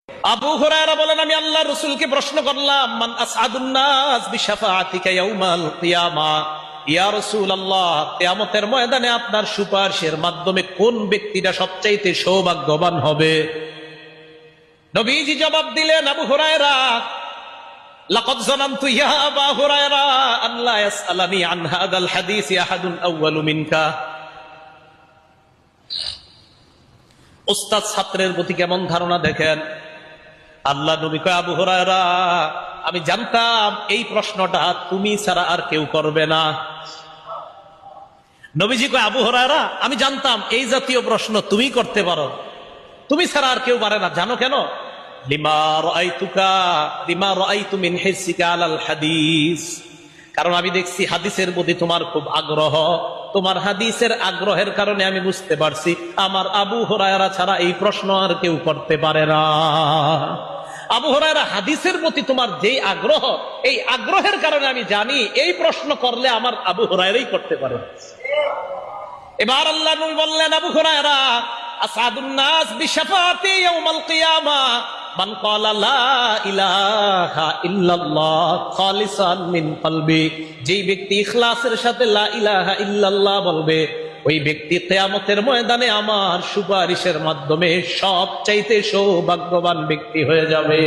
আবু হুরায়রা বলেন, আমি আল্লাহর রাসূলকে প্রশ্ন করলাম, মান আসআদুন নাস বিশাফাআতিকা ইয়াউমাল কিয়ামা, ইয়া রাসূলুল্লাহ, কিয়ামতের ময়দানে আপনার সুপারিশের মাধ্যমে কোন ব্যক্তিটা সবচাইতে সৌভাগ্যবান হবে? নবীজি জবাব দিলেন, আবু হুরায়রা, লাকাদ যানানতু ইয়া আবা হুরায়রা আন লা ইয়াসআলানি আন হাদাল হাদিস আহাদুন আউয়ালু মিনকা। উস্তাদ ছাত্রের প্রতি কেমন ধারণা দেখেন। আল্লাহ নবী কয়, আবু হুরায়রা, আমি জানতাম এই প্রশ্নটা তুমি ছাড়া আর কেউ করবে না। নবীজি কয়, আবু হুরায়রা, আমি জানতাম এই জাতীয় প্রশ্ন তুমি করতে পারো, তুমি ছাড়া আর কেউ পারে না। জানো কেন? লিমা রাআইতু মিন হিরসিকা আলাল হাদিস, কারণ আমি দেখছি হাদিসের প্রতি তোমার খুব আগ্রহ। তোমার হাদিসের আগ্রহের কারণে আমি বুঝতে পারছি আমার আবু হুরায়রা ছাড়া এই প্রশ্ন আর কেউ করতে পারে না। আবু হুরায়রা, হাদিসের প্রতি তোমার যেই আগ্রহ, এই আগ্রহের কারণে আমি জানি এই প্রশ্ন করলে আমার আবু হুরায়রাই করতে পারে। এবার আল্লাহ নবী বললেন, আবু হুরায়রা, আসআদুন নাস বিশাফাআতি ইয়াউমাল কিয়ামা মান ক্বালা লা ইলাহা ইল্লাল্লাহ খালিসান মিন কলবি, যেই ব্যক্তি ইখলাসের সাথে লা ইলাহা ইল্লাল্লাহ বলবে, ওই ব্যক্তি কিয়ামতের ময়দানে আমার সুপারিশের মাধ্যমে সবচাইতে সৌভাগ্যবান ব্যক্তি হয়ে যাবে।